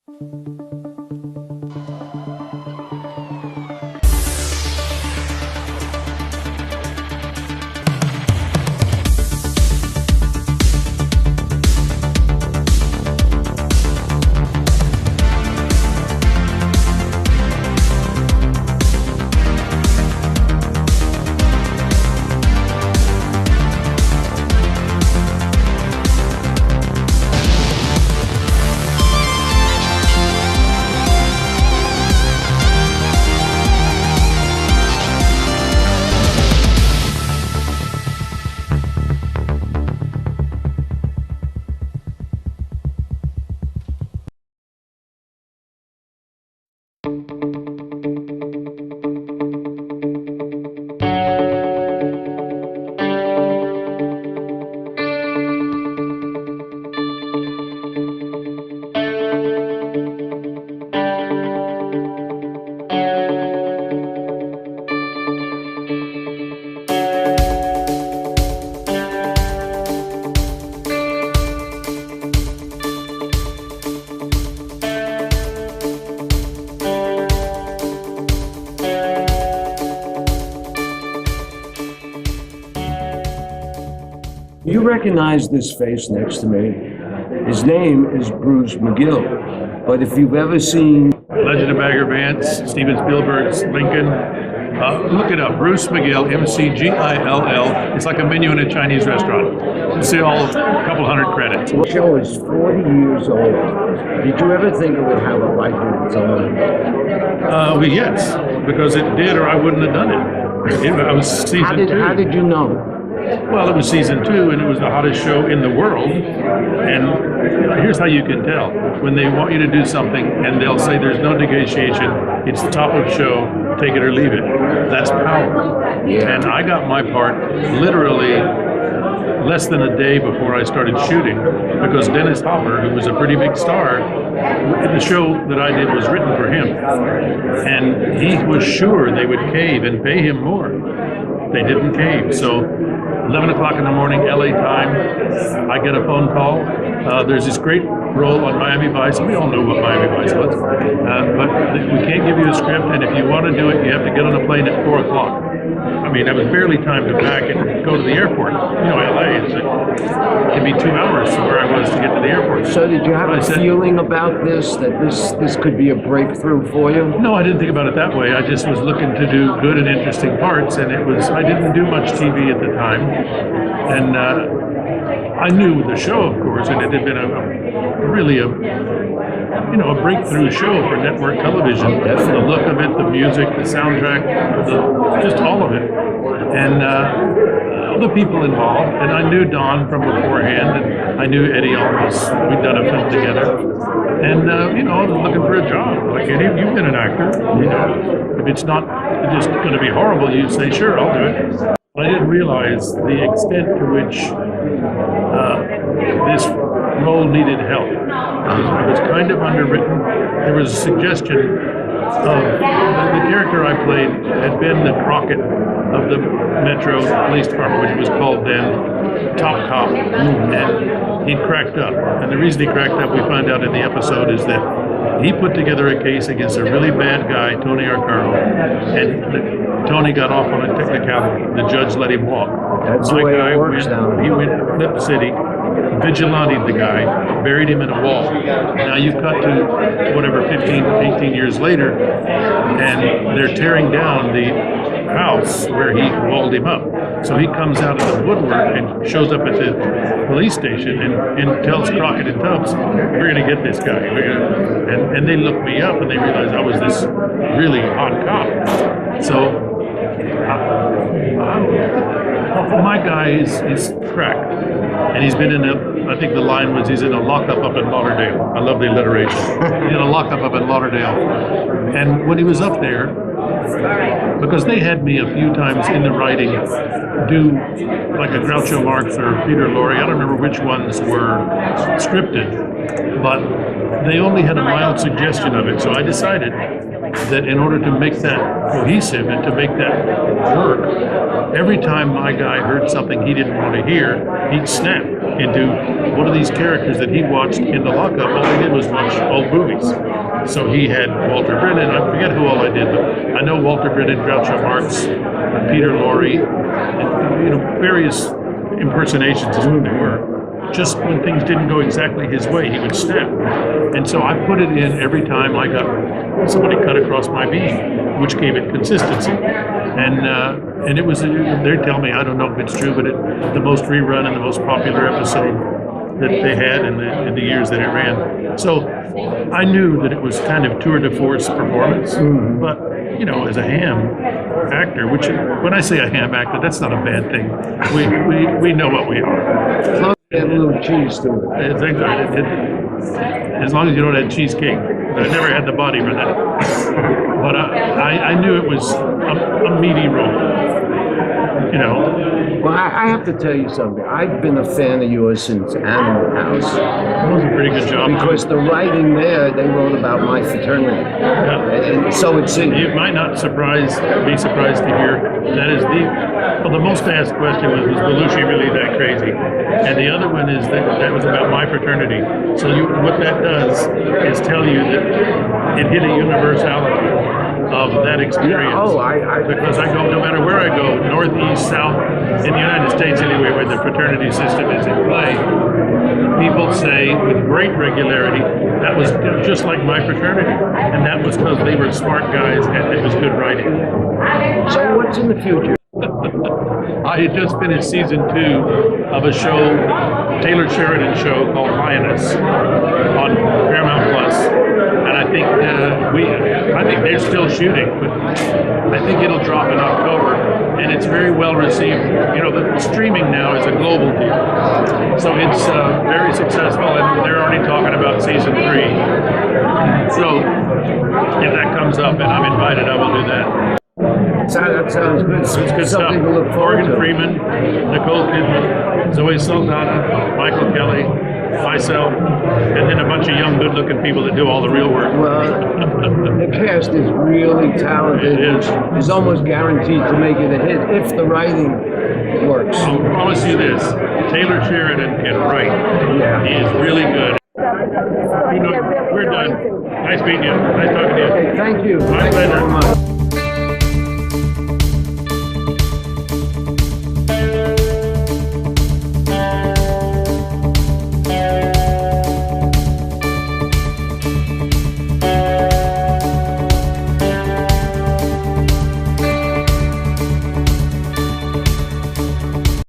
You recognize this face next to me. His name is Bruce McGill. But if you've ever seen Legend of Bagger Vance, Steven Spielberg's Lincoln, look it up. Bruce McGill, MCGILL. It's like a menu in a Chinese restaurant. You see all a couple hundred credits. The show is 40 years old. Did you ever think it would have a life of its own? Well, yes, because it did, or I wouldn't have done it. I was season 2. How did you know? Well, it was season 2, and it was the hottest show in the world. And here's how you can tell. When they want you to do something, and they'll say there's no negotiation, it's the top of the show, take it or leave it. That's power. Yeah. And I got my part literally less than a day before I started shooting, because Dennis Hopper, who was a pretty big star, the show that I did was written for him. And he was sure they would cave and pay him more. They didn't cave. So 11 o'clock in the morning, LA time, I get a phone call. There's this great role on Miami Vice. We all know what Miami Vice was. But we can't give you a script, and if you want to do it, you have to get on a plane at 4 o'clock. I mean, that was barely time to pack and go to the airport. You know, LA, it can be 2 hours from where I was to get to the airport. So did you have a feeling about this, that this could be a breakthrough for you? No, I didn't think about it that way. I just was looking to do good and interesting parts, and I didn't do much TV at the time. And I knew the show, of course, and it had been really a breakthrough show for network television. The look of it, the music, the soundtrack, just all of it. And all the people involved. And I knew Don from beforehand, and I knew Eddie Almus. We'd done a film together. And, I was looking for a job. Like, Eddie, you've been an actor. You know, if it's not just going to be horrible, you say, sure, I'll do it. I didn't realize the extent to which this role needed help. It was kind of underwritten. There was a suggestion of the character I played had been the Crockett of the Metro Police Department, which was called then Top Cop, and he'd cracked up. And the reason he cracked up, we find out in the episode, is that he put together a case against a really bad guy, Tony Arcaro, and Tony got off on a technicality. The judge let him walk. That's the way it works now. He went to Flip City, vigilanted the guy, buried him in a wall. Now you cut to whatever, 15, 18 years later, and they're tearing down the house where he walled him up. So he comes out of the woodwork and shows up at the police station and tells Crockett and Tubbs, we're going to get this guy. And they look me up and they realize I was this really hot cop. So my guy is cracked. And he's been I think the line was, he's in a lockup up in Lauderdale. I love the alliteration. He's in a lockup up in Lauderdale. And when he was up there, because they had me a few times in the writing do like a Groucho Marx or Peter Lorre, I don't remember which ones were scripted, but they only had a mild suggestion of it. So I decided that in order to make that cohesive and to make that work, every time my guy heard something he didn't want to hear, he'd snap. into one of these characters that he watched in the lockup. All he did was watch old movies. So he had Walter Brennan. I forget who all I did, but I know Walter Brennan, Groucho Marx, Peter Lorre, and, various impersonations is what they were. Just when things didn't go exactly his way, he would snap. And so I put it in every time I got somebody cut across my beam, which gave it consistency. And it was, they tell me, I don't know if it's true, but the most rerun and the most popular episode that they had in the years that it ran. So I knew that it was kind of tour de force performance, but as a ham actor, which when I say a ham actor, that's not a bad thing. We know what we are. Add a little cheese to it. As long as you don't add cheesecake. I never had the body for that. But I knew it was a meaty role. Well, I have to tell you something. I've been a fan of yours since Animal House. That was a pretty good job. Because the writing there, they wrote about my fraternity. Yeah. And so it seems. You might not be surprised to hear that is the most asked question was Belushi really that crazy? And the other one is that was about my fraternity. So what that does is tell you that it hit a universality of that experience. Because I go, no matter where I go, north, east, south, in the United States anyway, where the fraternity system is in play, people say with great regularity, that was just like my fraternity. And that was because they were smart guys and it was good writing. So what's in the future? I had just finished season 2 of a show, Taylor Sheridan show called Lioness on Paramount Plus, and I think they're still shooting, but I think it'll drop in October, and it's very well received. The streaming now is a global deal, so it's very successful, and they're already talking about season 3. So if that comes up and I'm invited, I will do that. That sounds good. It's good stuff. Something to look forward Morgan to. Freeman, Nicole Kidman, Zoe Saldana, Michael Kelly, myself, and then a bunch of young, good-looking people that do all the real work. Well, the cast is really talented. It is. It's almost guaranteed to make it a hit if the writing works. I'll promise you this, Taylor Sheridan can write. Yeah. He is really good. We're done. Nice meeting you. Nice talking to you. Thank you. My Thank you pleasure. very much.